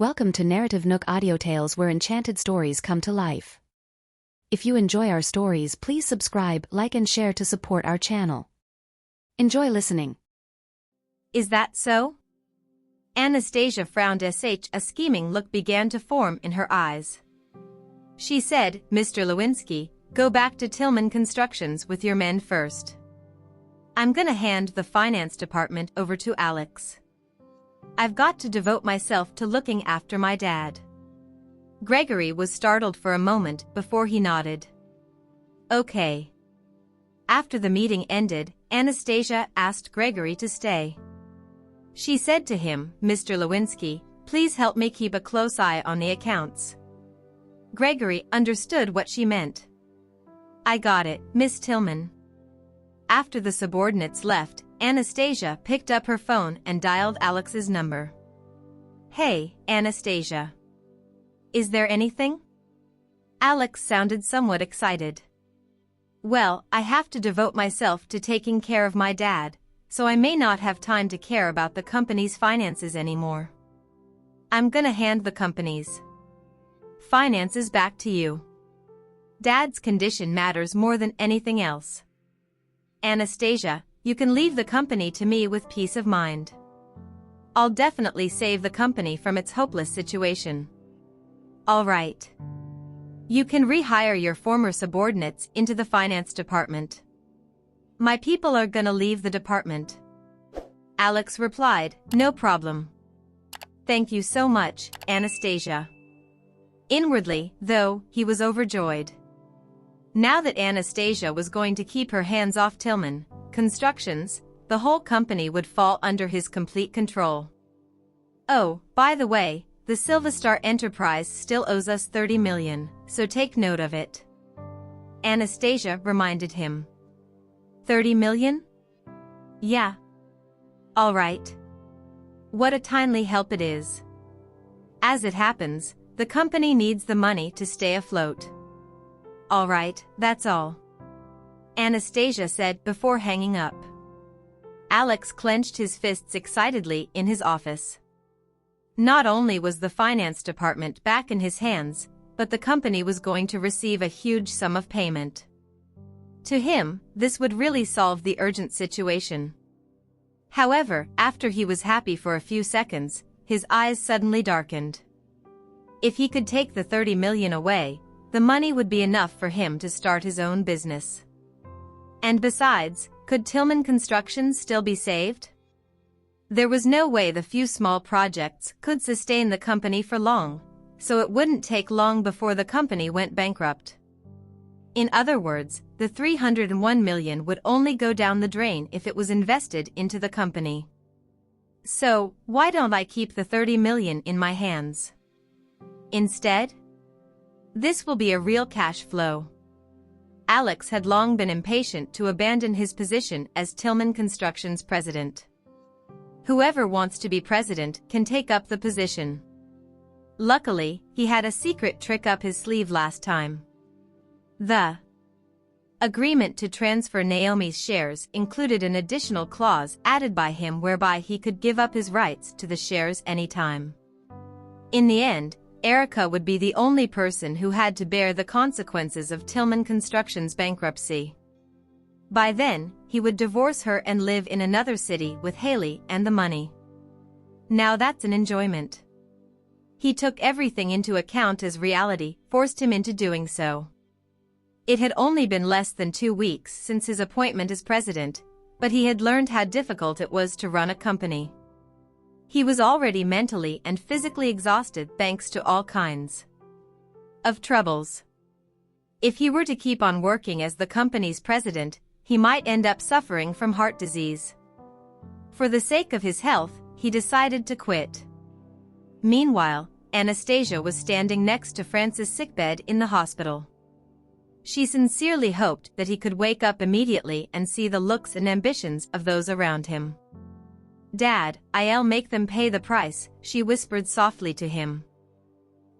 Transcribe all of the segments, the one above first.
Welcome to NarrativeNook audio tales where enchanted stories come to life. If you enjoy our stories, please subscribe, like and share to support our channel. Enjoy listening. Is that so? Anastasia frowned. A scheming look began to form in her eyes. She said, "Mr. Lewinsky, go back to Tillman Constructions with your men first. I'm gonna hand the finance department over to Alex. I've got to devote myself to looking after my dad." Gregory was startled for a moment before he nodded. Okay. After the meeting ended, Anastasia asked Gregory to stay. She said to him, "Mr. Lewinsky, please help me keep a close eye on the accounts." Gregory understood what she meant. "I got it, Miss Tillman." After the subordinates left, Anastasia picked up her phone and dialed Alex's number. "Hey, Anastasia. Is there anything?" Alex sounded somewhat excited. "Well, I have to devote myself to taking care of my dad, so I may not have time to care about the company's finances anymore. I'm gonna hand the company's finances back to you. Dad's condition matters more than anything else. Anastasia, you can leave the company to me with peace of mind. I'll definitely save the company from its hopeless situation. All right. You can rehire your former subordinates into the finance department. My people are gonna leave the department." Alex replied, "No problem. Thank you so much, Anastasia." Inwardly, though, he was overjoyed. Now that Anastasia was going to keep her hands off Tillman Constructions, the whole company would fall under his complete control. "Oh, by the way, the Silverstar Enterprise still owes us $30 million, so take note of it." Anastasia reminded him. $30 million? Yeah. All right. What a timely help it is. As it happens, the company needs the money to stay afloat. All right, that's all," Anastasia said before hanging up. Alex clenched his fists excitedly in his office. Not only was the finance department back in his hands, but the company was going to receive a huge sum of payment. To him, this would really solve the urgent situation. However, after he was happy for a few seconds, his eyes suddenly darkened. If he could take the $30 million away, the money would be enough for him to start his own business. And besides, could Tillman Constructions still be saved? There was no way the few small projects could sustain the company for long, so it wouldn't take long before the company went bankrupt. In other words, the $301 million would only go down the drain if it was invested into the company. So, why don't I keep the $30 million in my hands instead? This will be a real cash flow. Alex had long been impatient to abandon his position as Tillman Constructions president. Whoever wants to be president can take up the position. Luckily, he had a secret trick up his sleeve last time. The agreement to transfer Naomi's shares included an additional clause added by him whereby he could give up his rights to the shares anytime. In the end, Erica would be the only person who had to bear the consequences of Tillman Constructions' bankruptcy. By then, he would divorce her and live in another city with Haley and the money. Now that's an enjoyment. He took everything into account as reality forced him into doing so. It had only been less than 2 weeks since his appointment as president, but he had learned how difficult it was to run a company. He was already mentally and physically exhausted thanks to all kinds of troubles. If he were to keep on working as the company's president, he might end up suffering from heart disease. For the sake of his health, he decided to quit. Meanwhile, Anastasia was standing next to Francis' sickbed in the hospital. She sincerely hoped that he could wake up immediately and see the looks and ambitions of those around him. "Dad, I'll make them pay the price," she whispered softly to him.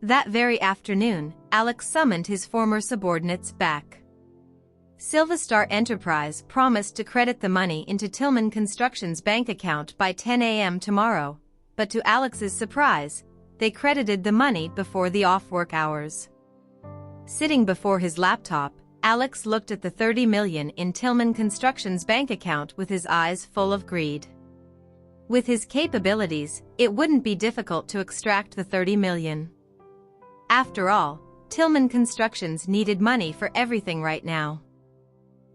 That very afternoon, Alex summoned his former subordinates back. Silverstar Enterprise promised to credit the money into Tillman Constructions' bank account by 10 a.m. tomorrow, but to Alex's surprise, they credited the money before the off-work hours. Sitting before his laptop, Alex looked at the $30 million in Tillman Construction's bank account with his eyes full of greed. With his capabilities, it wouldn't be difficult to extract the $30 million. After all, Tillman Constructions needed money for everything right now.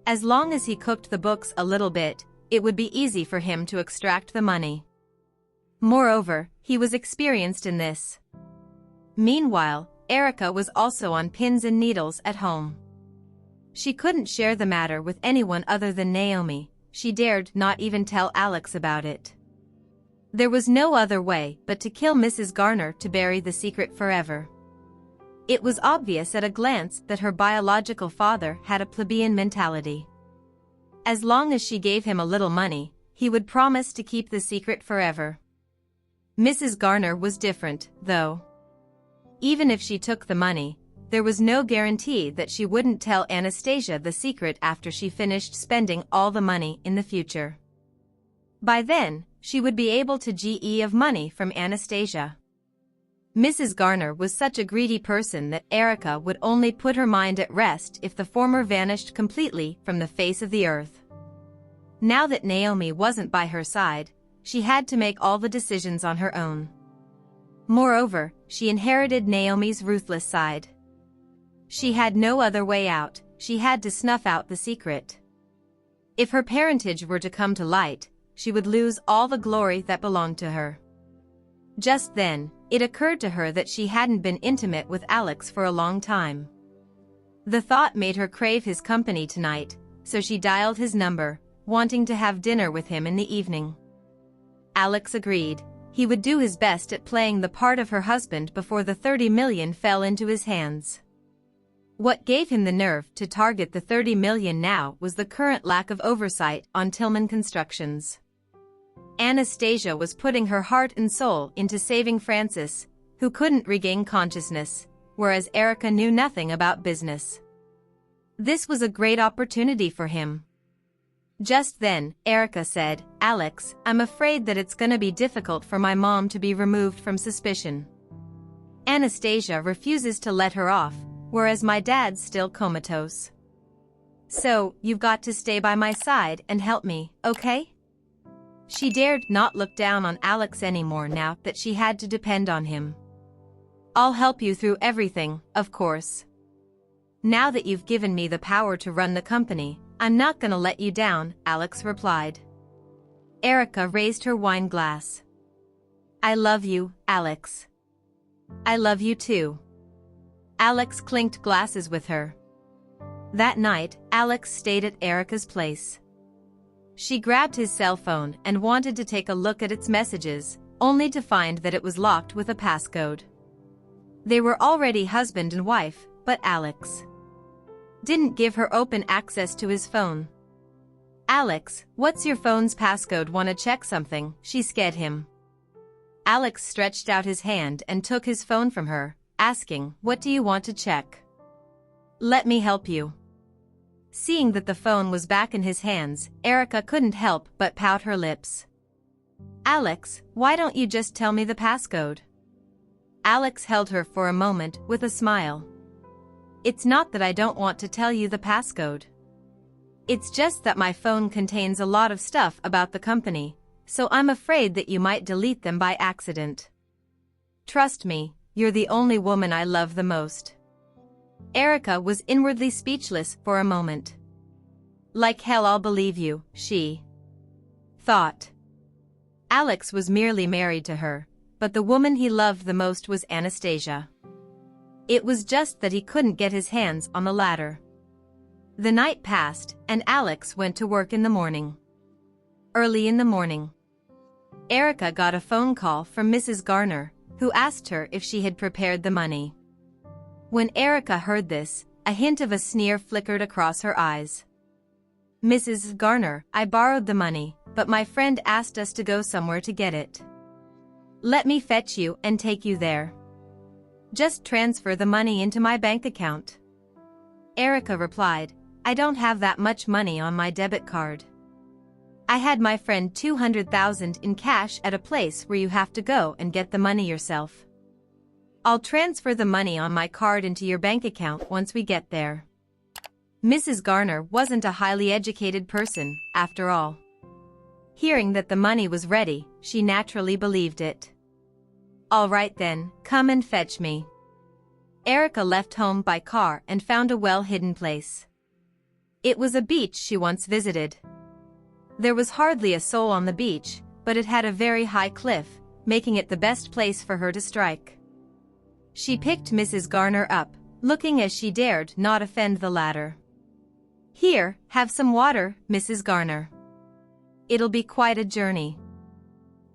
As long as he cooked the books a little bit, it would be easy for him to extract the money. Moreover, he was experienced in this. Meanwhile, Erica was also on pins and needles at home. She couldn't share the matter with anyone other than Naomi. She dared not even tell Alex about it. There was no other way but to kill Mrs. Garner to bury the secret forever. It was obvious at a glance that her biological father had a plebeian mentality. As long as she gave him a little money, he would promise to keep the secret forever. Mrs. Garner was different, though. Even if she took the money, there was no guarantee that she wouldn't tell Anastasia the secret after she finished spending all the money in the future. By then, she would be able to GE of money from Anastasia. Mrs. Garner was such a greedy person that Erica would only put her mind at rest if the former vanished completely from the face of the earth. Now that Naomi wasn't by her side, she had to make all the decisions on her own. Moreover, she inherited Naomi's ruthless side. She had no other way out. She had to snuff out the secret. If her parentage were to come to light, she would lose all the glory that belonged to her. Just then, it occurred to her that she hadn't been intimate with Alex for a long time. The thought made her crave his company tonight, so she dialed his number, wanting to have dinner with him in the evening. Alex agreed. He would do his best at playing the part of her husband before the $30 million fell into his hands. What gave him the nerve to target the $30 million now was the current lack of oversight on Tillman Constructions. Anastasia was putting her heart and soul into saving Francis, who couldn't regain consciousness, whereas Erica knew nothing about business. This was a great opportunity for him. Just then, Erica said, "Alex, I'm afraid that it's gonna be difficult for my mom to be removed from suspicion. Anastasia refuses to let her off, whereas my dad's still comatose. So, you've got to stay by my side and help me, okay?" She dared not look down on Alex anymore now that she had to depend on him. "I'll help you through everything, of course. Now that you've given me the power to run the company, I'm not gonna let you down," Alex replied. Erica raised her wine glass. "I love you, Alex." "I love you too." Alex clinked glasses with her. That night, Alex stayed at Erica's place. She grabbed his cell phone and wanted to take a look at its messages, only to find that it was locked with a passcode. They were already husband and wife, but Alex didn't give her open access to his phone. "Alex, what's your phone's passcode? Wanna check something?" she scared him. Alex stretched out his hand and took his phone from her, asking, "What do you want to check?" "Let me help you." Seeing that the phone was back in his hands, Erica couldn't help but pout her lips. "Alex, why don't you just tell me the passcode?" Alex held her for a moment with a smile. "It's not that I don't want to tell you the passcode. It's just that my phone contains a lot of stuff about the company, so I'm afraid that you might delete them by accident. Trust me, you're the only woman I love the most." Erica was inwardly speechless for a moment. "Like hell I'll believe you," she thought. Alex was merely married to her, but the woman he loved the most was Anastasia. It was just that he couldn't get his hands on the latter. The night passed, and Alex went to work in the morning. Early in the morning, Erica got a phone call from Mrs. Garner, who asked her if she had prepared the money. When Erica heard this, a hint of a sneer flickered across her eyes. "Mrs. Garner, I borrowed the money, but my friend asked us to go somewhere to get it. Let me fetch you and take you there. Just transfer the money into my bank account." Erica replied, "I don't have that much money on my debit card. I had my friend $200,000 in cash at a place where you have to go and get the money yourself." I'll transfer the money on my card into your bank account once we get there. Mrs. Garner wasn't a highly educated person, after all. Hearing that the money was ready, she naturally believed it. All right then, come and fetch me. Erica left home by car and found a well-hidden place. It was a beach she once visited. There was hardly a soul on the beach, but it had a very high cliff, making it the best place for her to strike. She picked Mrs. Garner up, looking as she dared not offend the latter. Here, have some water, Mrs. Garner. It'll be quite a journey.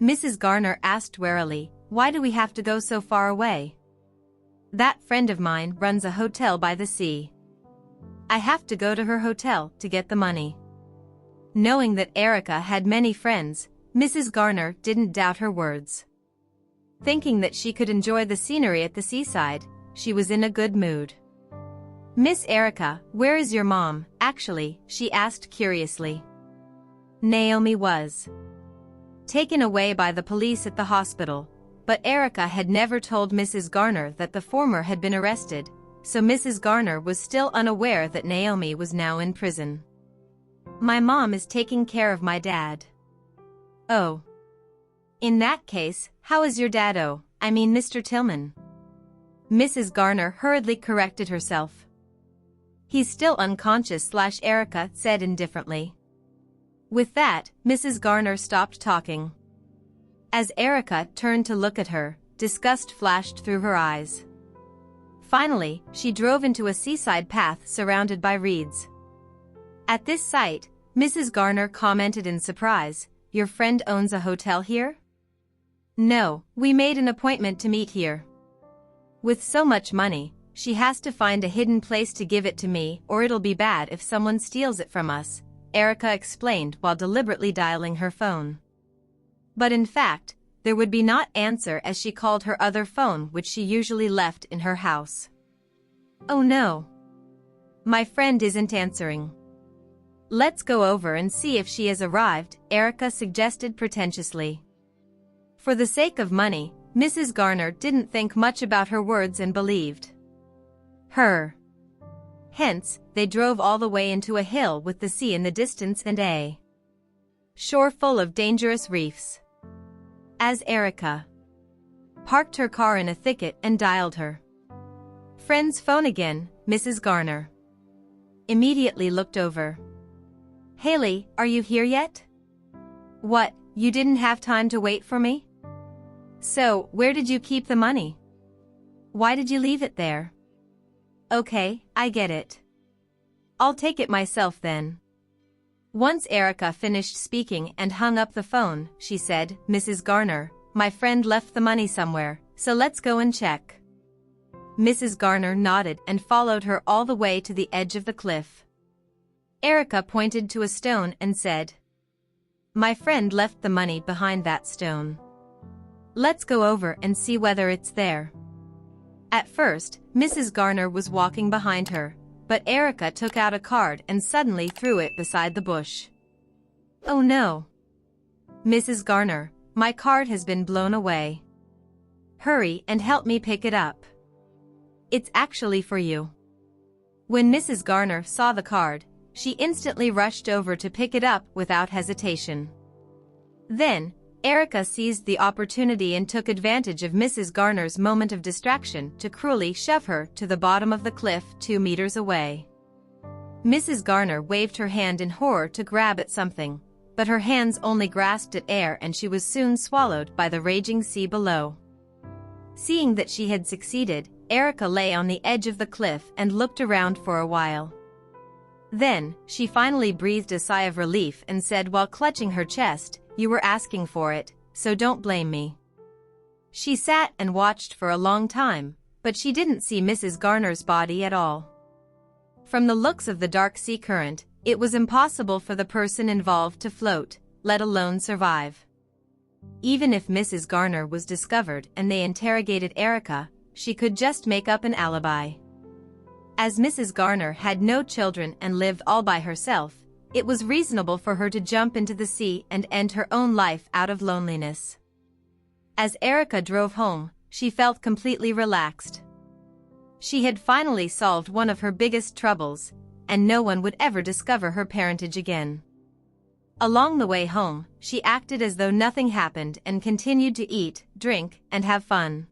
Mrs. Garner asked warily, why do we have to go so far away? That friend of mine runs a hotel by the sea. I have to go to her hotel to get the money. Knowing that Erica had many friends, Mrs. Garner didn't doubt her words. Thinking that she could enjoy the scenery at the seaside, she was in a good mood. Miss Erica, where is your mom, actually? She asked curiously. Naomi was taken away by the police at the hospital, but Erica had never told Mrs. Garner that the former had been arrested, so Mrs. Garner was still unaware that Naomi was now in prison. My mom is taking care of my dad. Oh. In that case, how is your dad? Oh, I mean Mr. Tillman. Mrs. Garner hurriedly corrected herself. He's still unconscious, Erica said indifferently. With that, Mrs. Garner stopped talking. As Erica turned to look at her, disgust flashed through her eyes. Finally, she drove into a seaside path surrounded by reeds. At this sight, Mrs. Garner commented in surprise, your friend owns a hotel here? No, we made an appointment to meet here. With so much money, she has to find a hidden place to give it to me, or it'll be bad if someone steals it from us, Erica explained while deliberately dialing her phone. But in fact, there would be not answer as she called her other phone, which she usually left in her house. Oh no. My friend isn't answering. Let's go over and see if she has arrived, Erica suggested pretentiously. For the sake of money, Mrs. Garner didn't think much about her words and believed her. Hence, they drove all the way into a hill with the sea in the distance and a shore full of dangerous reefs. As Erica parked her car in a thicket and dialed her friend's phone again, Mrs. Garner immediately looked over. Haley, are you here yet? What, you didn't have time to wait for me? So, where did you keep the money? Why did you leave it there? Okay, I get it. I'll take it myself then. Once Erica finished speaking and hung up the phone, she said, Mrs. Garner, my friend left the money somewhere, so let's go and check. Mrs. Garner nodded and followed her all the way to the edge of the cliff. Erica pointed to a stone and said, my friend left the money behind that stone. Let's go over and see whether it's there. At first, Mrs. Garner was walking behind her, but Erica took out a card and suddenly threw it beside the bush. Oh no. Mrs. Garner, my card has been blown away. Hurry and help me pick it up. It's actually for you. When Mrs. Garner saw the card, she instantly rushed over to pick it up without hesitation. Then, Erica seized the opportunity and took advantage of Mrs. Garner's moment of distraction to cruelly shove her to the bottom of the cliff 2 meters away. Mrs. Garner waved her hand in horror to grab at something, but her hands only grasped at air and she was soon swallowed by the raging sea below. Seeing that she had succeeded, Erica lay on the edge of the cliff and looked around for a while. Then, she finally breathed a sigh of relief and said while clutching her chest, you were asking for it, so don't blame me. She sat and watched for a long time, but she didn't see Mrs. Garner's body at all. From the looks of the dark sea current, it was impossible for the person involved to float, let alone survive. Even if Mrs. Garner was discovered and they interrogated Erica, she could just make up an alibi. As Mrs. Garner had no children and lived all by herself, it was reasonable for her to jump into the sea and end her own life out of loneliness. As Erica drove home, she felt completely relaxed. She had finally solved one of her biggest troubles, and no one would ever discover her parentage again. Along the way home, she acted as though nothing happened and continued to eat, drink, and have fun.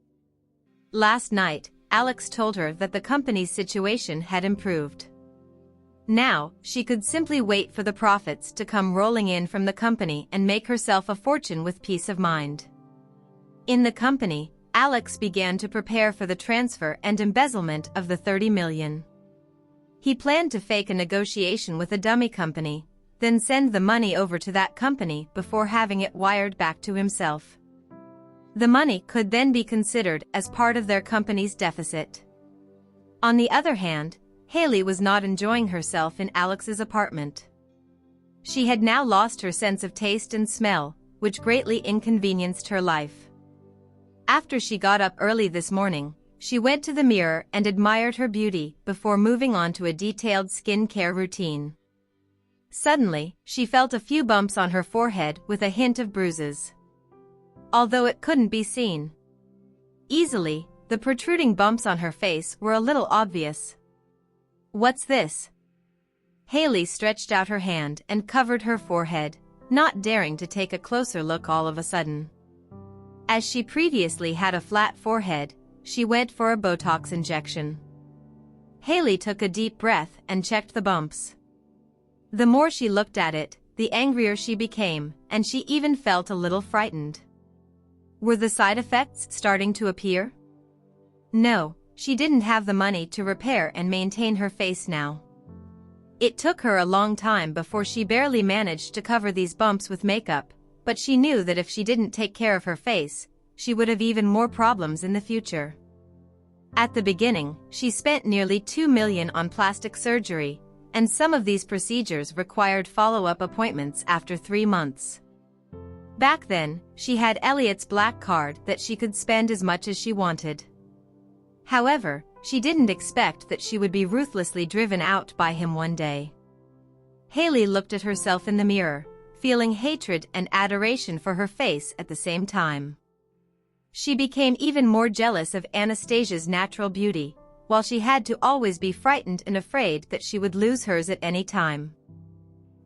Last night, Alex told her that the company's situation had improved. Now, she could simply wait for the profits to come rolling in from the company and make herself a fortune with peace of mind. In the company, Alex began to prepare for the transfer and embezzlement of the $30 million. He planned to fake a negotiation with a dummy company, then send the money over to that company before having it wired back to himself. The money could then be considered as part of their company's deficit. On the other hand, Haley was not enjoying herself in Alex's apartment. She had now lost her sense of taste and smell, which greatly inconvenienced her life. After she got up early this morning, she went to the mirror and admired her beauty before moving on to a detailed skincare routine. Suddenly, she felt a few bumps on her forehead with a hint of bruises. Although it couldn't be seen easily, the protruding bumps on her face were a little obvious. "What's this?" Haley stretched out her hand and covered her forehead, not daring to take a closer look all of a sudden. As she previously had a flat forehead, she went for a Botox injection. Haley took a deep breath and checked the bumps. The more she looked at it, the angrier she became, and she even felt a little frightened. Were the side effects starting to appear? No, she didn't have the money to repair and maintain her face now. It took her a long time before she barely managed to cover these bumps with makeup, but she knew that if she didn't take care of her face, she would have even more problems in the future. At the beginning, she spent nearly $2 million on plastic surgery, and some of these procedures required follow-up appointments after 3 months. Back then, she had Elliot's black card that she could spend as much as she wanted. However, she didn't expect that she would be ruthlessly driven out by him one day. Haley looked at herself in the mirror, feeling hatred and adoration for her face at the same time. She became even more jealous of Anastasia's natural beauty, while she had to always be frightened and afraid that she would lose hers at any time.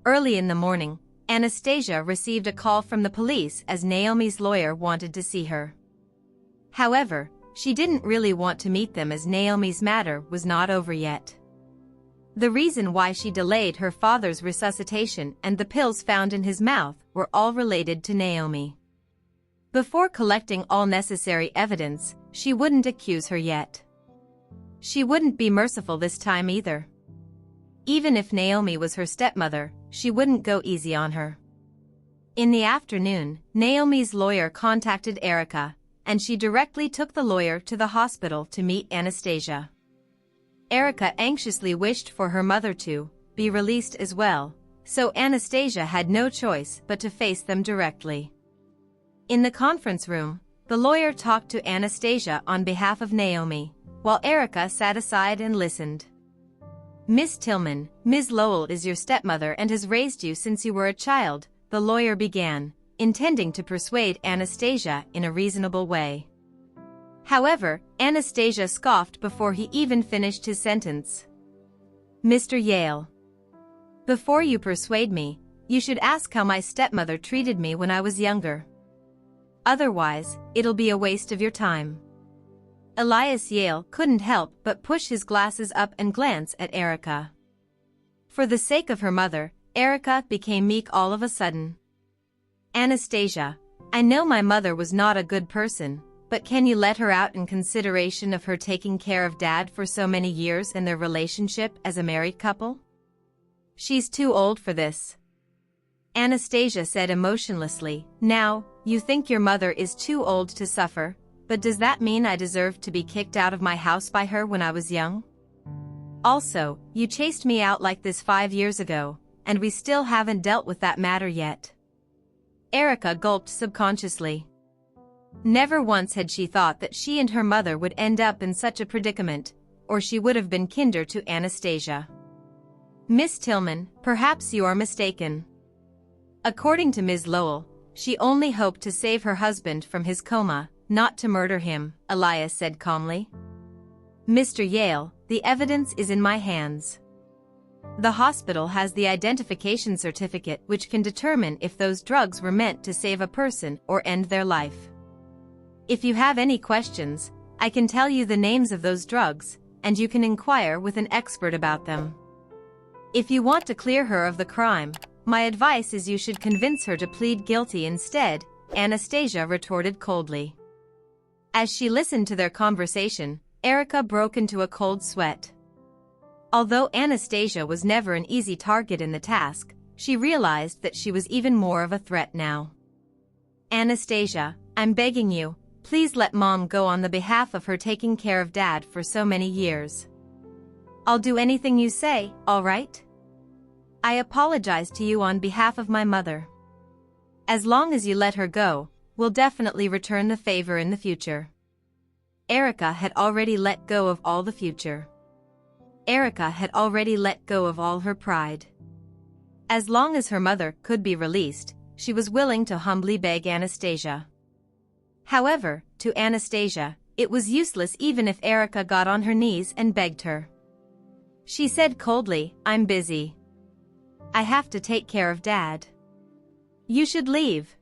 Early in the morning, Anastasia received a call from the police as Naomi's lawyer wanted to see her. However, she didn't really want to meet them as Naomi's matter was not over yet. The reason why she delayed her father's resuscitation and the pills found in his mouth were all related to Naomi. Before collecting all necessary evidence, she wouldn't accuse her yet. She wouldn't be merciful this time either. Even if Naomi was her stepmother, she wouldn't go easy on her. In the afternoon, Naomi's lawyer contacted Erica, and she directly took the lawyer to the hospital to meet Anastasia. Erica anxiously wished for her mother to be released as well, so Anastasia had no choice but to face them directly. In the conference room, the lawyer talked to Anastasia on behalf of Naomi, while Erica sat aside and listened. "Miss Tillman, Ms. Lowell is your stepmother and has raised you since you were a child," the lawyer began, intending to persuade Anastasia in a reasonable way. However, Anastasia scoffed before he even finished his sentence. "Mr. Yale, before you persuade me, you should ask how my stepmother treated me when I was younger. Otherwise, it'll be a waste of your time." Elias Yale couldn't help but push his glasses up and glance at Erica. For the sake of her mother, Erica became meek all of a sudden. "Anastasia, I know my mother was not a good person, but can you let her out in consideration of her taking care of Dad for so many years and their relationship as a married couple? She's too old for this." Anastasia said emotionlessly, "Now, you think your mother is too old to suffer, but does that mean I deserve to be kicked out of my house by her when I was young? Also, you chased me out like this 5 years ago, and we still haven't dealt with that matter yet." Erica gulped subconsciously. Never once had she thought that she and her mother would end up in such a predicament, or she would have been kinder to Anastasia. "Miss Tillman, perhaps you are mistaken. According to Ms. Lowell, she only hoped to save her husband from his coma, not to murder him, Elias said calmly. Mr. Yale, the evidence is in my hands. The hospital has the identification certificate which can determine if those drugs were meant to save a person or end their life. If you have any questions, I can tell you the names of those drugs, and you can inquire with an expert about them. If you want to clear her of the crime, my advice is you should convince her to plead guilty instead, Anastasia retorted coldly. As she listened to their conversation, Erica broke into a cold sweat. Although Anastasia was never an easy target in the task, she realized that she was even more of a threat now. Anastasia, I'm begging you, please let Mom go on the behalf of her taking care of Dad for so many years. I'll do anything you say, all right? I apologize to you on behalf of my mother. As long as you let her go, we'll definitely return the favor in the future. Erica had already let go of all the future. Erica had already let go of all her pride. As long as her mother could be released, she was willing to humbly beg Anastasia. However, to Anastasia, it was useless even if Erica got on her knees and begged her. She said coldly, I'm busy. I have to take care of Dad. You should leave.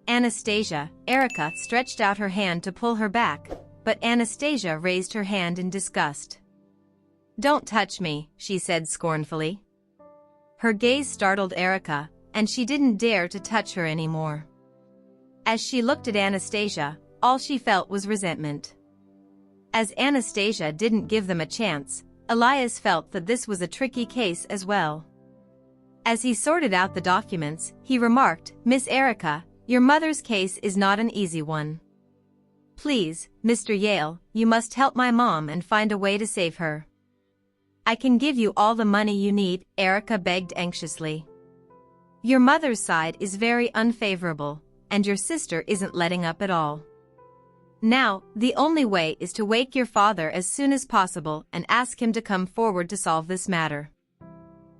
Anastasia, Erica stretched out her hand to pull her back, but Anastasia raised her hand in disgust. Don't touch me, she said scornfully. Her gaze startled Erica, and she didn't dare to touch her anymore. As she looked at Anastasia, all she felt was resentment. As Anastasia didn't give them a chance, Elias felt that this was a tricky case as well. As he sorted out the documents, he remarked, Miss Erica, your mother's case is not an easy one. Please, Mr. Yale, you must help my mom and find a way to save her. I can give you all the money you need, Erica begged anxiously. Your mother's side is very unfavorable, and your sister isn't letting up at all. Now, the only way is to wake your father as soon as possible and ask him to come forward to solve this matter.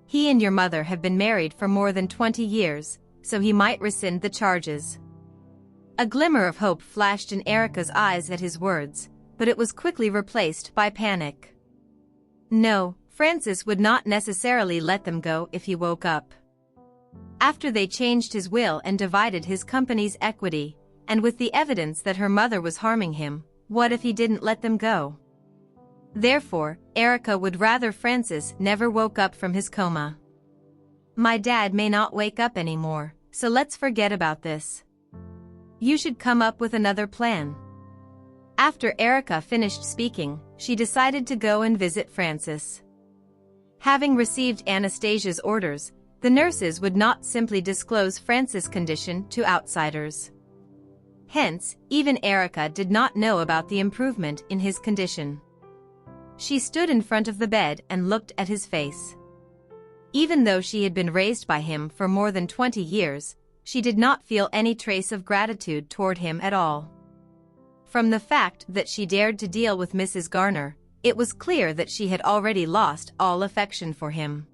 He and your mother have been married for more than 20 years, so he might rescind the charges. A glimmer of hope flashed in Erica's eyes at his words, but it was quickly replaced by panic. No, Francis would not necessarily let them go if he woke up. After they changed his will and divided his company's equity, and with the evidence that her mother was harming him, what if he didn't let them go? Therefore, Erica would rather Francis never woke up from his coma. My dad may not wake up anymore, so let's forget about this. You should come up with another plan. After Erica finished speaking, she decided to go and visit Francis. Having received Anastasia's orders, the nurses would not simply disclose Francis' condition to outsiders. Hence, even Erica did not know about the improvement in his condition. She stood in front of the bed and looked at his face. Even though she had been raised by him for more than 20 years, she did not feel any trace of gratitude toward him at all. From the fact that she dared to deal with Mrs. Garner, it was clear that she had already lost all affection for him.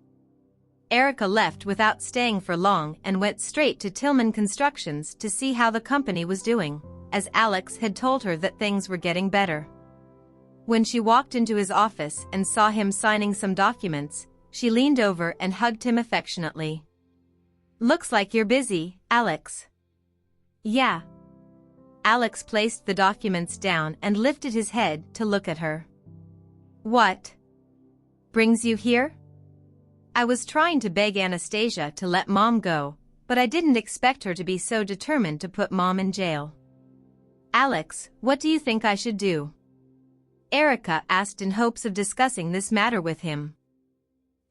Erica left without staying for long and went straight to Tillman Constructions to see how the company was doing, as Alex had told her that things were getting better. When she walked into his office and saw him signing some documents, she leaned over and hugged him affectionately. Looks like you're busy, Alex. Yeah. Alex placed the documents down and lifted his head to look at her. What brings you here? I was trying to beg Anastasia to let Mom go, but I didn't expect her to be so determined to put Mom in jail. Alex, what do you think I should do? Erica asked in hopes of discussing this matter with him.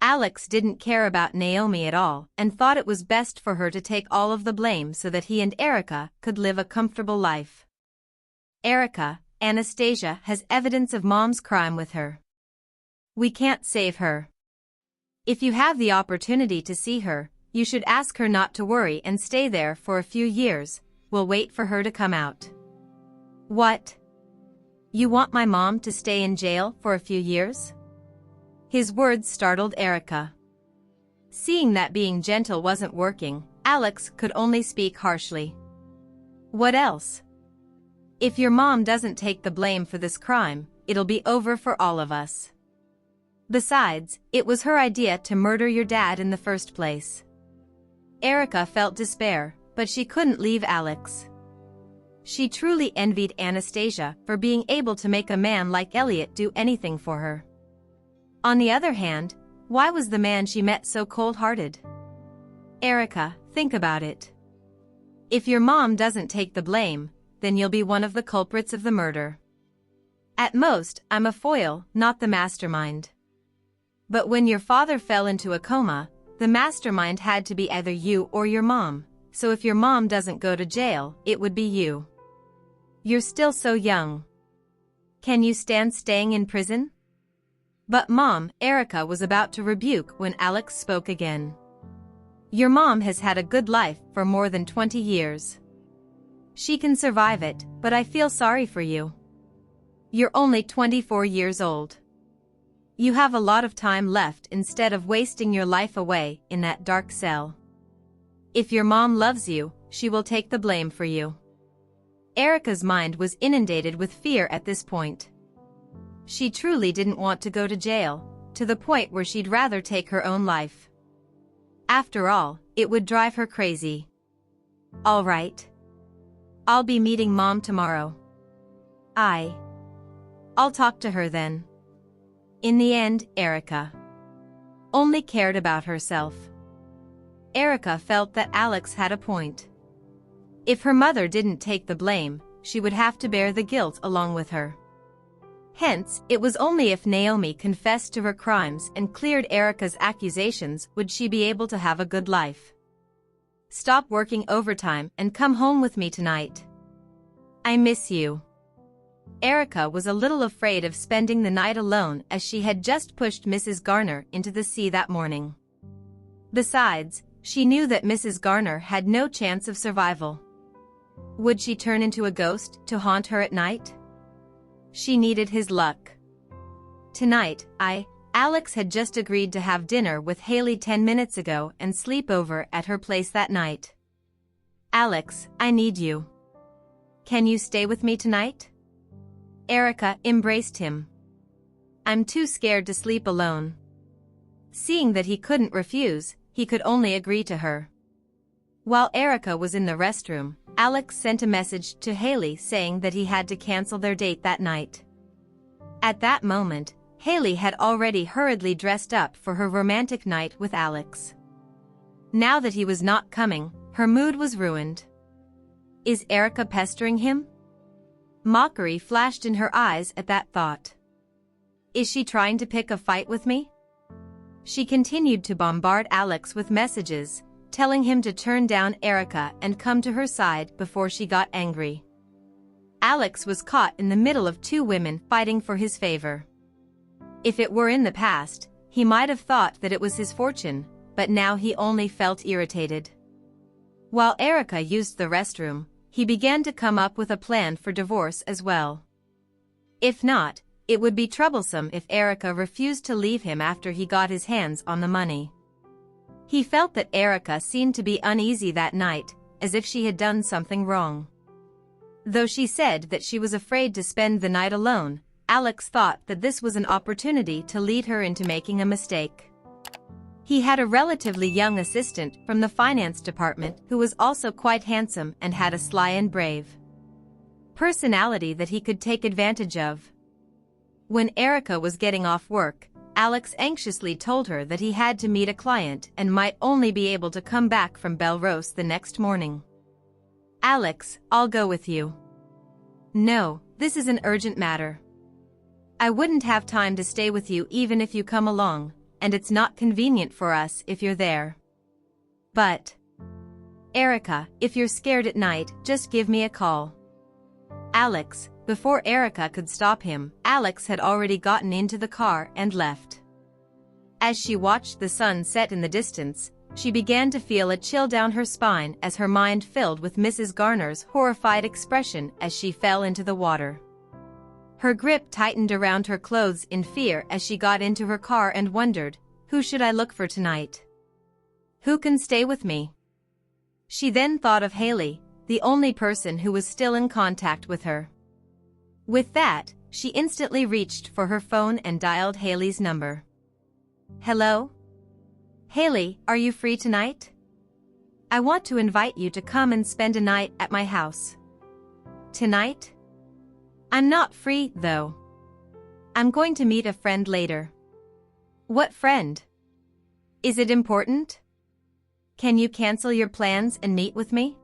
Alex didn't care about Naomi at all and thought it was best for her to take all of the blame so that he and Erica could live a comfortable life. Erica, Anastasia has evidence of Mom's crime with her. We can't save her. If you have the opportunity to see her, you should ask her not to worry and stay there for a few years. We'll wait for her to come out. What? You want my mom to stay in jail for a few years? His words startled Erica. Seeing that being gentle wasn't working, Alex could only speak harshly. What else? If your mom doesn't take the blame for this crime, it'll be over for all of us. Besides, it was her idea to murder your dad in the first place. Erica felt despair, but she couldn't leave Alex. She truly envied Anastasia for being able to make a man like Elliot do anything for her. On the other hand, why was the man she met so cold-hearted? Erica, think about it. If your mom doesn't take the blame, then you'll be one of the culprits of the murder. At most, I'm a foil, not the mastermind. But when your father fell into a coma, the mastermind had to be either you or your mom, so if your mom doesn't go to jail, it would be you. You're still so young. Can you stand staying in prison? But Mom, Erica was about to rebuke when Alex spoke again. Your mom has had a good life for more than 20 years. She can survive it, but I feel sorry for you. You're only 24 years old. You have a lot of time left instead of wasting your life away in that dark cell. If your mom loves you, she will take the blame for you. Erica's mind was inundated with fear at this point. She truly didn't want to go to jail, to the point where she'd rather take her own life. After all, it would drive her crazy. All right. I'll be meeting Mom tomorrow. I'll talk to her then. In the end, Erica only cared about herself. Erica felt that Alex had a point. If her mother didn't take the blame, she would have to bear the guilt along with her. Hence, it was only if Naomi confessed to her crimes and cleared Erica's accusations would she be able to have a good life. Stop working overtime and come home with me tonight. I miss you. Erica was a little afraid of spending the night alone as she had just pushed Mrs. Garner into the sea that morning. Besides, she knew that Mrs. Garner had no chance of survival. Would she turn into a ghost to haunt her at night? She needed his luck. Tonight, Alex had just agreed to have dinner with Haley 10 minutes ago and sleep over at her place that night. Alex, I need you. Can you stay with me tonight? Erica embraced him. I'm too scared to sleep alone. Seeing that he couldn't refuse, he could only agree to her. While Erica was in the restroom, Alex sent a message to Haley saying that he had to cancel their date that night. At that moment, Haley had already hurriedly dressed up for her romantic night with Alex. Now that he was not coming, her mood was ruined. Is Erica pestering him? Mockery flashed in her eyes at that thought. Is she trying to pick a fight with me? She continued to bombard Alex with messages, telling him to turn down Erica and come to her side before she got angry. Alex was caught in the middle of two women fighting for his favor. If it were in the past, he might have thought that it was his fortune, but now he only felt irritated. While Erica used the restroom, he began to come up with a plan for divorce as well. If not, it would be troublesome if Erica refused to leave him after he got his hands on the money. He felt that Erica seemed to be uneasy that night, as if she had done something wrong. Though she said that she was afraid to spend the night alone, Alex thought that this was an opportunity to lead her into making a mistake. He had a relatively young assistant from the finance department who was also quite handsome and had a sly and brave personality that he could take advantage of. When Erica was getting off work, Alex anxiously told her that he had to meet a client and might only be able to come back from Belrose the next morning. Alex, I'll go with you. No, this is an urgent matter. I wouldn't have time to stay with you even if you come along, and it's not convenient for us if you're there. But, Erica, if you're scared at night, just give me a call. Alex, before Erica could stop him, Alex had already gotten into the car and left. As she watched the sun set in the distance, she began to feel a chill down her spine as her mind filled with Mrs. Garner's horrified expression as she fell into the water. Her grip tightened around her clothes in fear as she got into her car and wondered, who should I look for tonight? Who can stay with me? She then thought of Haley, the only person who was still in contact with her. With that, she instantly reached for her phone and dialed Haley's number. Hello? Haley, are you free tonight? I want to invite you to come and spend a night at my house. Tonight? I'm not free, though. I'm going to meet a friend later. What friend? Is it important? Can you cancel your plans and meet with me?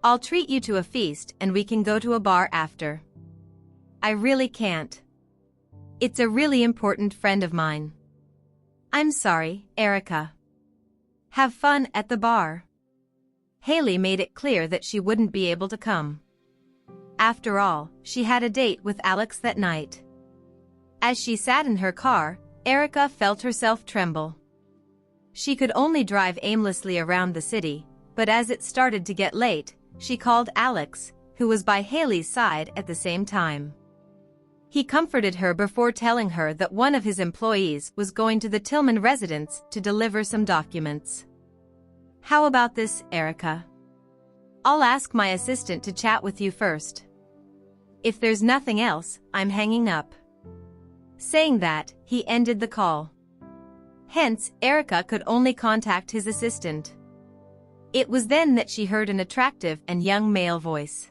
I'll treat you to a feast and we can go to a bar after. I really can't. It's a really important friend of mine. I'm sorry, Erica. Have fun at the bar. Haley made it clear that she wouldn't be able to come. After all, she had a date with Alex that night. As she sat in her car, Erica felt herself tremble. She could only drive aimlessly around the city, but as it started to get late, she called Alex, who was by Haley's side at the same time. He comforted her before telling her that one of his employees was going to the Tillman residence to deliver some documents. How about this, Erica? I'll ask my assistant to chat with you first. If there's nothing else, I'm hanging up. Saying that, he ended the call. Hence, Erica could only contact his assistant. It was then that she heard an attractive and young male voice.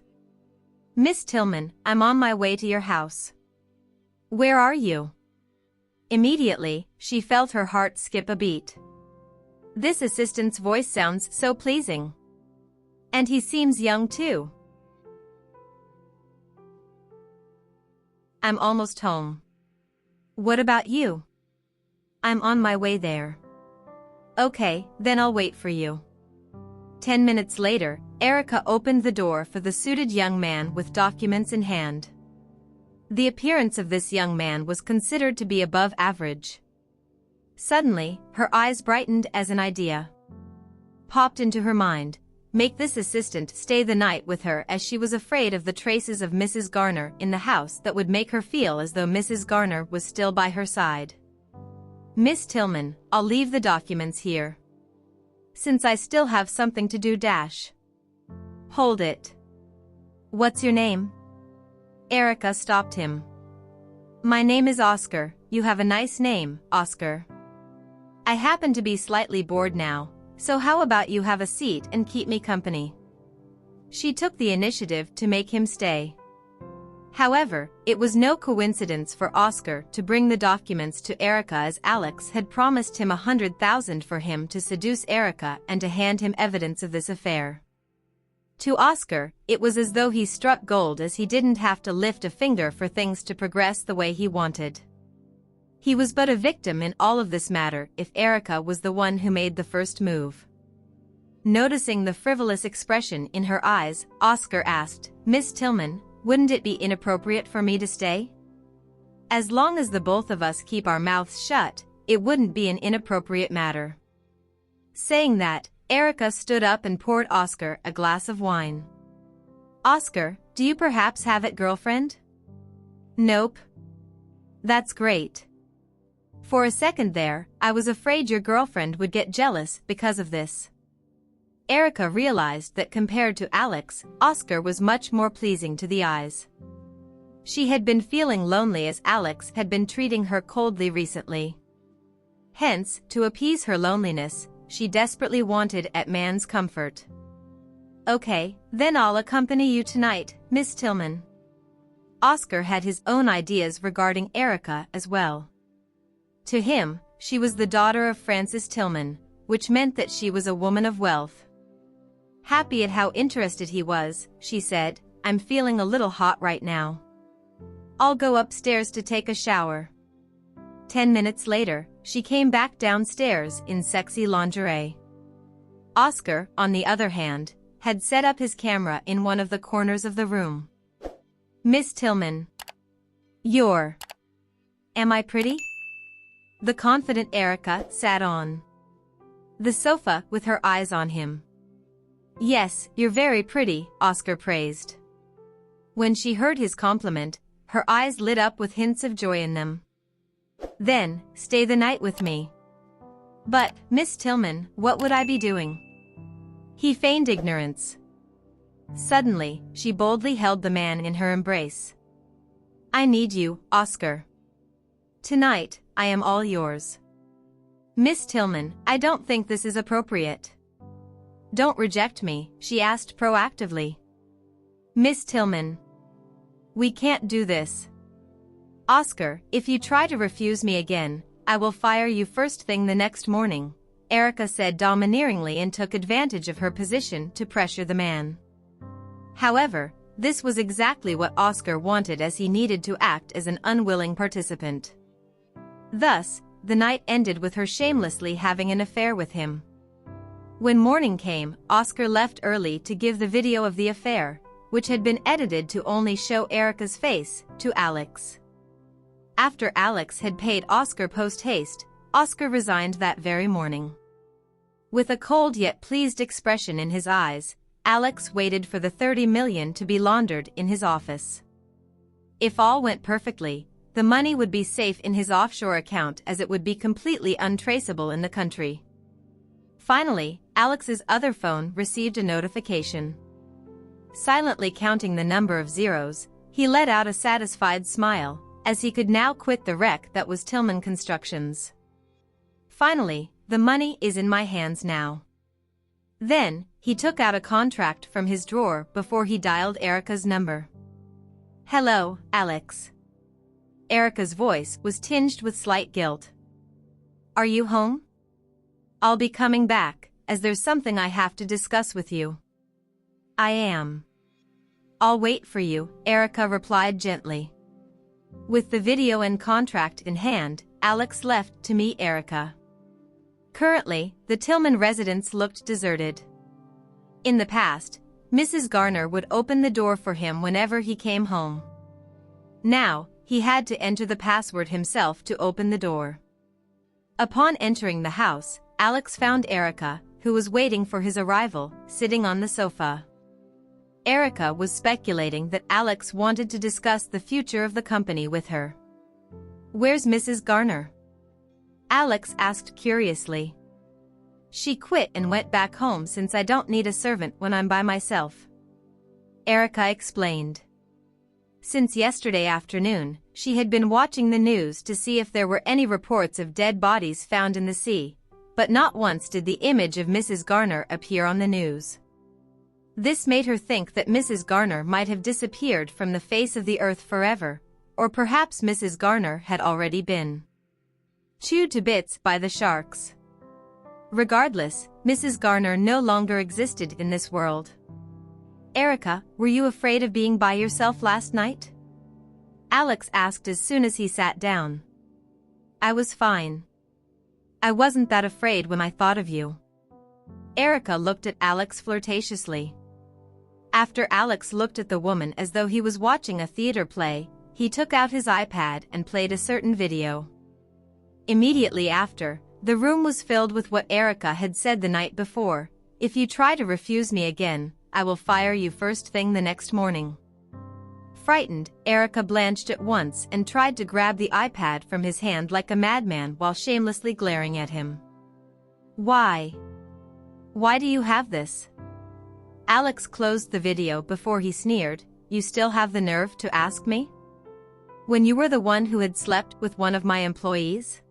Miss Tillman, I'm on my way to your house. Where are you? Immediately, she felt her heart skip a beat. This assistant's voice sounds so pleasing. And he seems young too. I'm almost home. What about you? I'm on my way there. Okay, then I'll wait for you. 10 minutes later, Erica opened the door for the suited young man with documents in hand. The appearance of this young man was considered to be above average. Suddenly, her eyes brightened as an idea popped into her mind. Make this assistant stay the night with her, as she was afraid of the traces of Mrs. Garner in the house that would make her feel as though Mrs. Garner was still by her side. Miss Tillman, I'll leave the documents here. Since I still have something to do. Hold it. What's your name? Erica stopped him. My name is Oscar. You have a nice name, Oscar. I happen to be slightly bored now, so how about you have a seat and keep me company? She took the initiative to make him stay. However, it was no coincidence for Oscar to bring the documents to Erica, as Alex had promised him 100,000 for him to seduce Erica and to hand him evidence of this affair. To Oscar, it was as though he struck gold, as he didn't have to lift a finger for things to progress the way he wanted. He was but a victim in all of this matter if Erica was the one who made the first move. Noticing the frivolous expression in her eyes, Oscar asked, Miss Tillman, wouldn't it be inappropriate for me to stay? As long as the both of us keep our mouths shut, it wouldn't be an inappropriate matter. Saying that, Erica stood up and poured Oscar a glass of wine. Oscar, do you perhaps have a girlfriend? Nope. That's great. For a second there, I was afraid your girlfriend would get jealous because of this. Erica realized that compared to Alex, Oscar was much more pleasing to the eyes. She had been feeling lonely, as Alex had been treating her coldly recently. Hence, to appease her loneliness, she desperately wanted a man's comfort. Okay, then I'll accompany you tonight, Miss Tillman. Oscar had his own ideas regarding Erica as well. To him, she was the daughter of Francis Tillman, which meant that she was a woman of wealth. Happy at how interested he was, she said, I'm feeling a little hot right now. I'll go upstairs to take a shower. 10 minutes later, she came back downstairs in sexy lingerie. Oscar, on the other hand, had set up his camera in one of the corners of the room. Miss Tillman. Am I pretty? The confident Erica sat on the sofa with her eyes on him. Yes, you're very pretty, Oscar praised. When she heard his compliment, her eyes lit up with hints of joy in them. Then, stay the night with me. But, Miss Tillman, what would I be doing? He feigned ignorance. Suddenly, she boldly held the man in her embrace. I need you, Oscar. Tonight, I am all yours. Miss Tillman, I don't think this is appropriate. Don't reject me, she asked proactively. Miss Tillman. We can't do this. Oscar, if you try to refuse me again, I will fire you first thing the next morning, Erica said domineeringly and took advantage of her position to pressure the man. However, this was exactly what Oscar wanted, as he needed to act as an unwilling participant. Thus, the night ended with her shamelessly having an affair with him. When morning came, Oscar left early to give the video of the affair, which had been edited to only show Erica's face, to Alex. After Alex had paid Oscar post-haste, Oscar resigned that very morning. With a cold yet pleased expression in his eyes, Alex waited for the $30 million to be laundered in his office. If all went perfectly, the money would be safe in his offshore account, as it would be completely untraceable in the country. Finally, Alex's other phone received a notification. Silently counting the number of zeros, he let out a satisfied smile, as he could now quit the wreck that was Tillman Constructions. Finally, the money is in my hands now. Then, he took out a contract from his drawer before he dialed Erica's number. Hello, Alex. Erica's voice was tinged with slight guilt. Are you home? I'll be coming back, as there's something I have to discuss with you. I am. I'll wait for you, Erica replied gently. With the video and contract in hand, Alex left to meet Erica. Currently, the Tillman residence looked deserted. In the past, Mrs. Garner would open the door for him whenever he came home. Now, he had to enter the password himself to open the door. Upon entering the house, Alex found Erica, who was waiting for his arrival, sitting on the sofa. Erica was speculating that Alex wanted to discuss the future of the company with her. Where's Mrs. Garner? Alex asked curiously. She quit and went back home since I don't need a servant when I'm by myself. Erica explained. Since yesterday afternoon, she had been watching the news to see if there were any reports of dead bodies found in the sea, but not once did the image of Mrs. Garner appear on the news. This made her think that Mrs. Garner might have disappeared from the face of the earth forever, or perhaps Mrs. Garner had already been chewed to bits by the sharks. Regardless, Mrs. Garner no longer existed in this world. Erica, were you afraid of being by yourself last night? Alex asked as soon as he sat down. I was fine. I wasn't that afraid when I thought of you. Erica looked at Alex flirtatiously. After Alex looked at the woman as though he was watching a theater play, he took out his iPad and played a certain video. Immediately after, the room was filled with what Erica had said the night before: if you try to refuse me again, I will fire you first thing the next morning. Frightened, Erica blanched at once and tried to grab the iPad from his hand like a madman while shamelessly glaring at him. Why? Why do you have this? Alex closed the video before he sneered, You still have the nerve to ask me? When you were the one who had slept with one of my employees?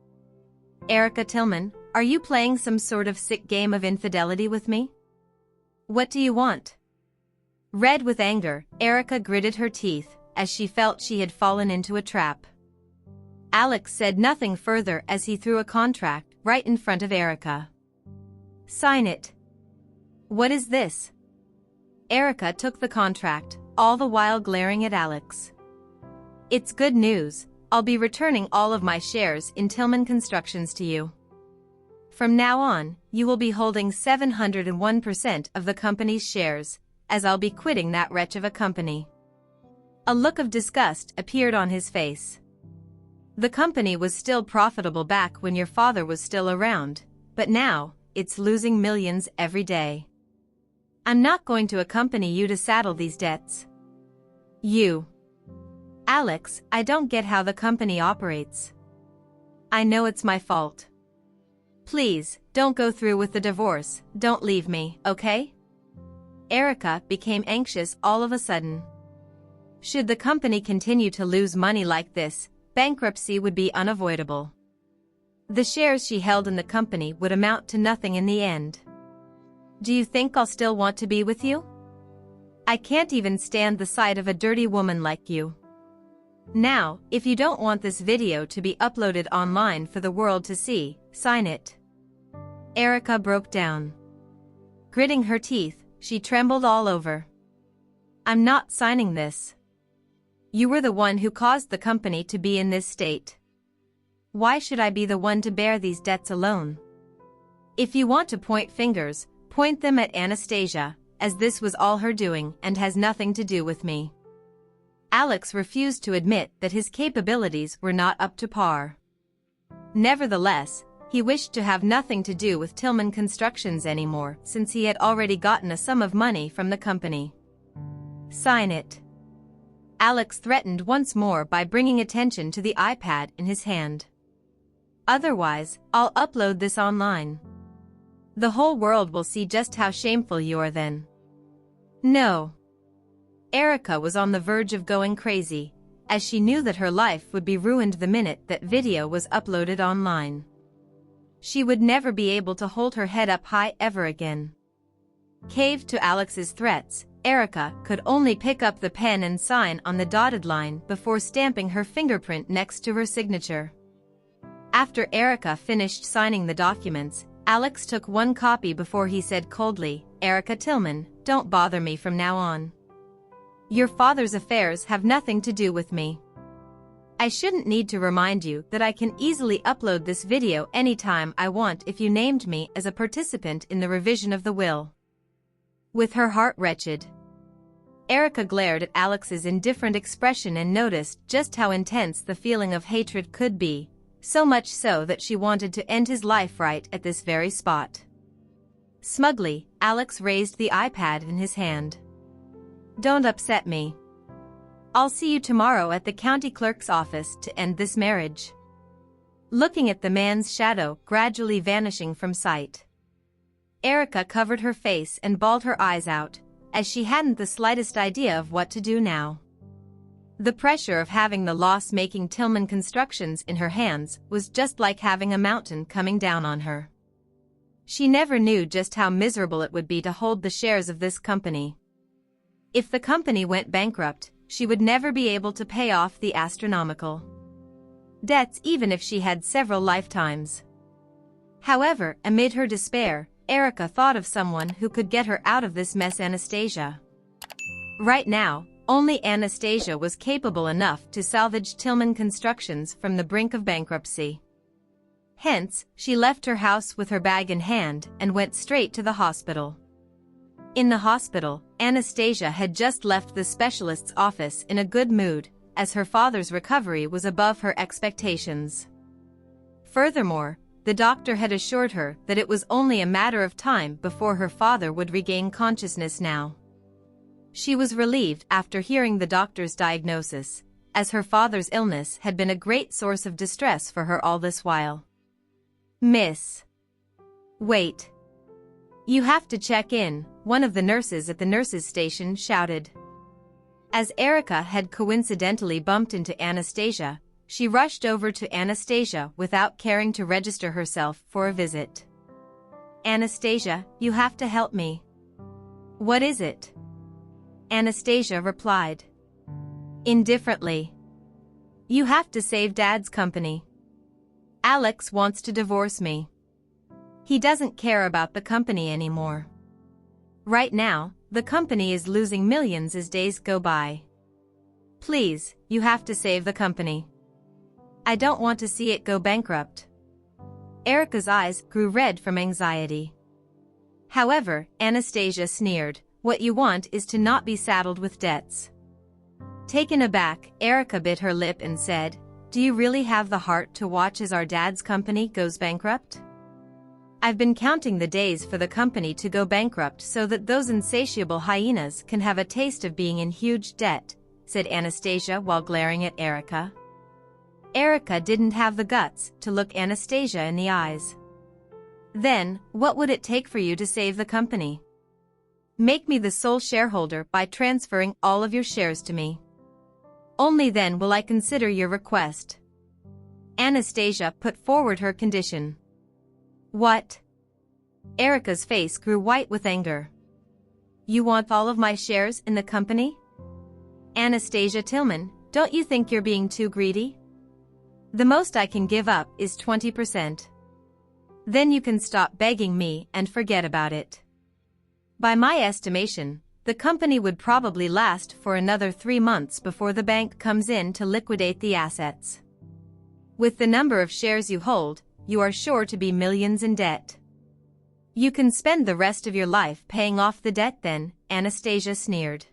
Erica Tillman, are you playing some sort of sick game of infidelity with me? What do you want? Red with anger, Erica gritted her teeth, as she felt she had fallen into a trap. Alex said nothing further as he threw a contract right in front of Erica. Sign it. What is this? Erica took the contract, all the while glaring at Alex. It's good news. I'll be returning all of my shares in Tillman Constructions to you. From now on, you will be holding 701% of the company's shares, as I'll be quitting that wretch of a company. A look of disgust appeared on his face. The company was still profitable back when your father was still around, but now, it's losing millions every day. I'm not going to accompany you to settle these debts. You. Alex, I don't get how the company operates. I know it's my fault. Please, don't go through with the divorce, don't leave me, okay? Erica became anxious all of a sudden. Should the company continue to lose money like this, bankruptcy would be unavoidable. The shares she held in the company would amount to nothing in the end. Do you think I'll still want to be with you? I can't even stand the sight of a dirty woman like you. Now, if you don't want this video to be uploaded online for the world to see, sign it. Erica broke down. Gritting her teeth, she trembled all over. I'm not signing this. You were the one who caused the company to be in this state. Why should I be the one to bear these debts alone? If you want to point fingers, point them at Anastasia, as this was all her doing and has nothing to do with me. Alex refused to admit that his capabilities were not up to par. Nevertheless, he wished to have nothing to do with Tillman Constructions anymore since he had already gotten a sum of money from the company. Sign it. Alex threatened once more by bringing attention to the iPad in his hand. Otherwise, I'll upload this online. The whole world will see just how shameful you are then. No. Erica was on the verge of going crazy, as she knew that her life would be ruined the minute that video was uploaded online. She would never be able to hold her head up high ever again. Caved to Alex's threats, Erica could only pick up the pen and sign on the dotted line before stamping her fingerprint next to her signature. After Erica finished signing the documents, Alex took one copy before he said coldly, Erica Tillman, don't bother me from now on. Your father's affairs have nothing to do with me. I shouldn't need to remind you that I can easily upload this video anytime I want if you named me as a participant in the revision of the will. With her heart wretched, Erica glared at Alex's indifferent expression and noticed just how intense the feeling of hatred could be, so much so that she wanted to end his life right at this very spot. Smugly, Alex raised the iPad in his hand. Don't upset me. I'll see you tomorrow at the county clerk's office to end this marriage. Looking at the man's shadow gradually vanishing from sight, Erica covered her face and bawled her eyes out, as she hadn't the slightest idea of what to do now. The pressure of having the loss-making Tillman Constructions in her hands was just like having a mountain coming down on her. She never knew just how miserable it would be to hold the shares of this company. If the company went bankrupt, she would never be able to pay off the astronomical debts even if she had several lifetimes. However, amid her despair, Erica thought of someone who could get her out of this mess: Anastasia. Right now, only Anastasia was capable enough to salvage Tillman Constructions from the brink of bankruptcy. Hence, she left her house with her bag in hand and went straight to the hospital. In the hospital, Anastasia had just left the specialist's office in a good mood, as her father's recovery was above her expectations. Furthermore, the doctor had assured her that it was only a matter of time before her father would regain consciousness now. She was relieved after hearing the doctor's diagnosis, as her father's illness had been a great source of distress for her all this while. Miss. Wait. You have to check in, one of the nurses at the nurses' station shouted. As Erica had coincidentally bumped into Anastasia, she rushed over to Anastasia without caring to register herself for a visit. Anastasia, you have to help me. What is it? Anastasia replied indifferently. You have to save Dad's company. Alex wants to divorce me. He doesn't care about the company anymore. Right now, the company is losing millions as days go by. Please, you have to save the company. I don't want to see it go bankrupt. Erica's eyes grew red from anxiety. However, Anastasia sneered, what you want is to not be saddled with debts. Taken aback, Erica bit her lip and said, do you really have the heart to watch as our dad's company goes bankrupt? I've been counting the days for the company to go bankrupt so that those insatiable hyenas can have a taste of being in huge debt, said Anastasia while glaring at Erica. Erica didn't have the guts to look Anastasia in the eyes. Then, what would it take for you to save the company? Make me the sole shareholder by transferring all of your shares to me. Only then will I consider your request. Anastasia put forward her condition. What? Erica's face grew white with anger. You want all of my shares in the company? Anastasia Tillman, don't you think you're being too greedy? The most I can give up is 20%. Then you can stop begging me and forget about it. By my estimation, the company would probably last for another 3 months before the bank comes in to liquidate the assets. With the number of shares you hold, you are sure to be millions in debt. You can spend the rest of your life paying off the debt then, Anastasia sneered.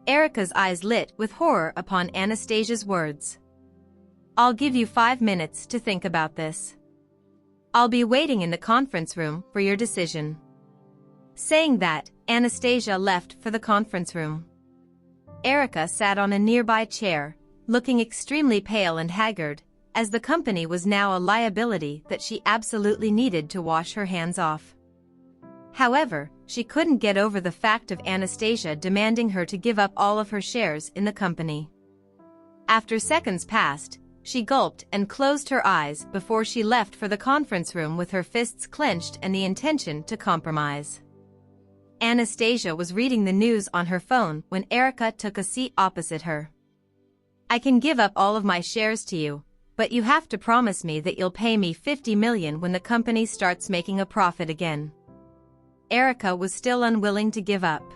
Erica's eyes lit with horror upon Anastasia's words. I'll give you 5 minutes to think about this. I'll be waiting in the conference room for your decision. Saying that, Anastasia left for the conference room. Erica sat on a nearby chair, looking extremely pale and haggard, as the company was now a liability that she absolutely needed to wash her hands off. However, she couldn't get over the fact of Anastasia demanding her to give up all of her shares in the company. After seconds passed, she gulped and closed her eyes before she left for the conference room with her fists clenched and the intention to compromise. Anastasia was reading the news on her phone when Erica took a seat opposite her. I can give up all of my shares to you, but you have to promise me that you'll pay me $50 million when the company starts making a profit again. Erica was still unwilling to give up.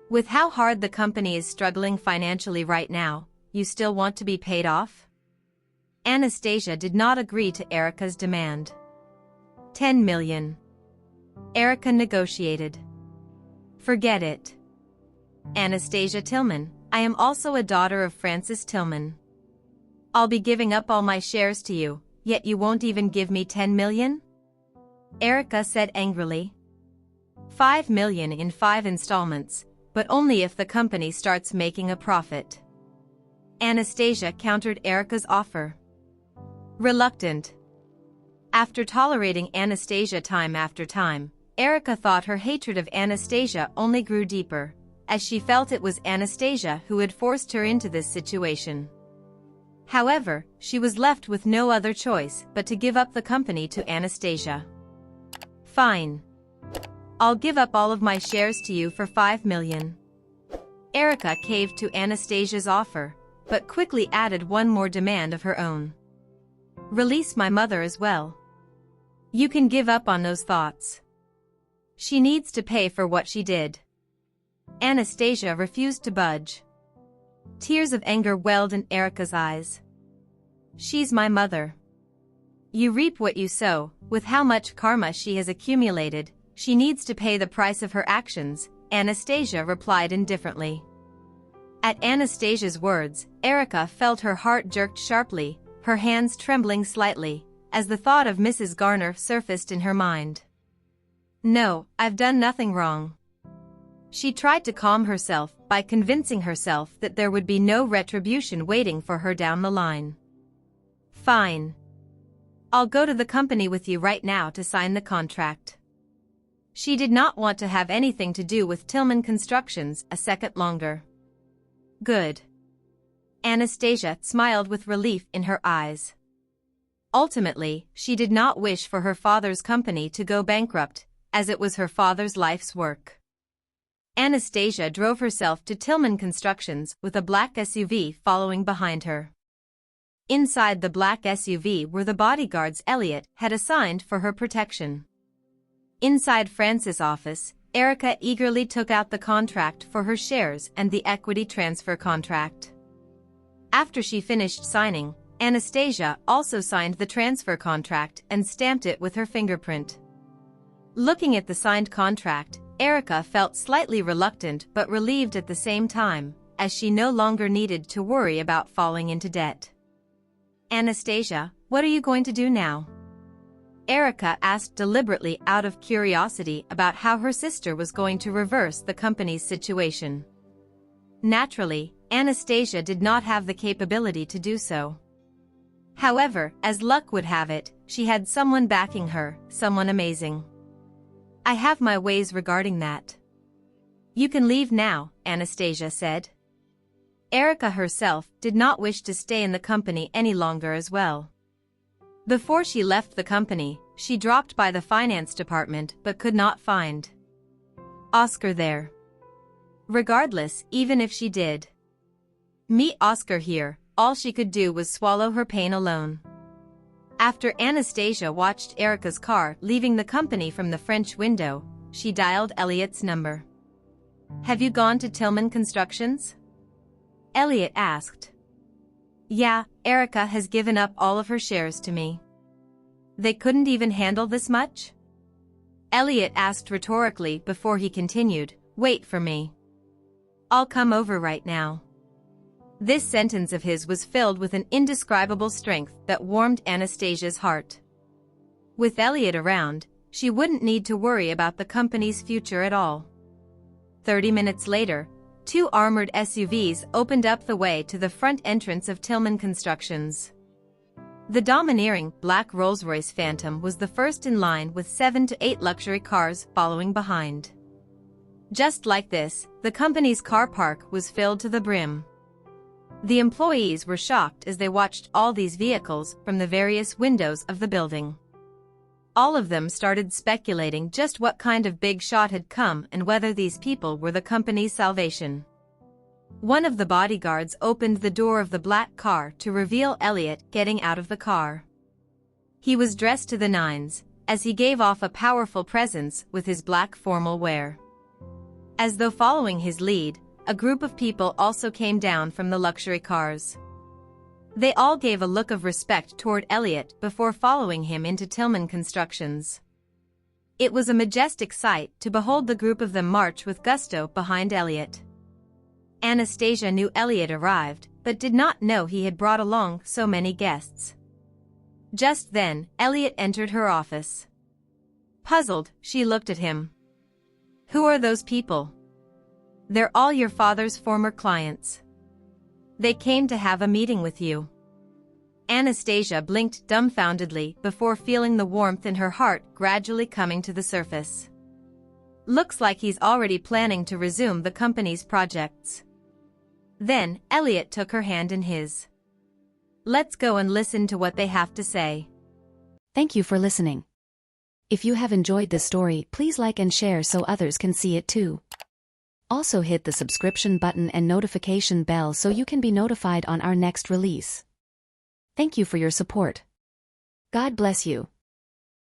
With how hard the company is struggling financially right now, you still want to be paid off? Anastasia did not agree to Erica's demand. $10 million. Erica negotiated. Forget it. Anastasia Tillman, I am also a daughter of Francis Tillman. I'll be giving up all my shares to you, yet you won't even give me $10 million? Erica said angrily. $5 million in 5 installments, but only if the company starts making a profit. Anastasia countered Erica's offer. Reluctant. After tolerating Anastasia time after time, Erica thought her hatred of Anastasia only grew deeper, as she felt it was Anastasia who had forced her into this situation. However, she was left with no other choice but to give up the company to Anastasia. Fine. I'll give up all of my shares to you for $5 million. Erica caved to Anastasia's offer, but quickly added one more demand of her own. Release my mother as well. You can give up on those thoughts. She needs to pay for what she did. Anastasia refused to budge. Tears of anger welled in Erica's eyes. She's my mother. You reap what you sow. With how much karma she has accumulated, she needs to pay the price of her actions, Anastasia replied indifferently. At Anastasia's words, Erica felt her heart jerked sharply, her hands trembling slightly, as the thought of Mrs. Garner surfaced in her mind. No, I've done nothing wrong. She tried to calm herself by convincing herself that there would be no retribution waiting for her down the line. Fine. I'll go to the company with you right now to sign the contract. She did not want to have anything to do with Tillman Constructions a second longer. Good. Anastasia smiled with relief in her eyes. Ultimately, she did not wish for her father's company to go bankrupt, as it was her father's life's work. Anastasia drove herself to Tillman Constructions with a black SUV following behind her. Inside the black SUV were the bodyguards Elliot had assigned for her protection. Inside Francis' office, Erica eagerly took out the contract for her shares and the equity transfer contract. After she finished signing, Anastasia also signed the transfer contract and stamped it with her fingerprint. Looking at the signed contract, Erica felt slightly reluctant but relieved at the same time, as she no longer needed to worry about falling into debt. Anastasia, what are you going to do now? Erica asked deliberately out of curiosity about how her sister was going to reverse the company's situation. Naturally, Anastasia did not have the capability to do so. However, as luck would have it, she had someone backing her, someone amazing. I have my ways regarding that. You can leave now, Anastasia said. Erica herself did not wish to stay in the company any longer as well. Before she left the company, she dropped by the finance department but could not find Oscar there. Regardless, even if she did meet Oscar here, all she could do was swallow her pain alone. After Anastasia watched Erica's car leaving the company from the French window, she dialed Elliot's number. Have you gone to Tillman Constructions? Elliot asked. Yeah, Erica has given up all of her shares to me. They couldn't even handle this much? Elliot asked rhetorically before he continued, wait for me. I'll come over right now. This sentence of his was filled with an indescribable strength that warmed Anastasia's heart. With Elliot around, she wouldn't need to worry about the company's future at all. 30 minutes later, 2 armored SUVs opened up the way to the front entrance of Tillman Constructions. The domineering black Rolls-Royce Phantom was the first in line with 7 to 8 luxury cars following behind. Just like this, the company's car park was filled to the brim. The employees were shocked as they watched all these vehicles from the various windows of the building. All of them started speculating just what kind of big shot had come and whether these people were the company's salvation. One of the bodyguards opened the door of the black car to reveal Elliot getting out of the car. He was dressed to the nines, as he gave off a powerful presence with his black formal wear. As though following his lead, a group of people also came down from the luxury cars. They all gave a look of respect toward Elliot before following him into Tillman Constructions. It was a majestic sight to behold the group of them march with gusto behind Elliot. Anastasia knew Elliot arrived, but did not know he had brought along so many guests. Just then, Elliot entered her office. Puzzled, she looked at him. Who are those people? They're all your father's former clients. They came to have a meeting with you. Anastasia blinked dumbfoundedly before feeling the warmth in her heart gradually coming to the surface. Looks like he's already planning to resume the company's projects. Then, Elliot took her hand in his. Let's go and listen to what they have to say. Thank you for listening. If you have enjoyed this story, please like and share so others can see it too. Also hit the subscription button and notification bell so you can be notified on our next release. Thank you for your support. God bless you.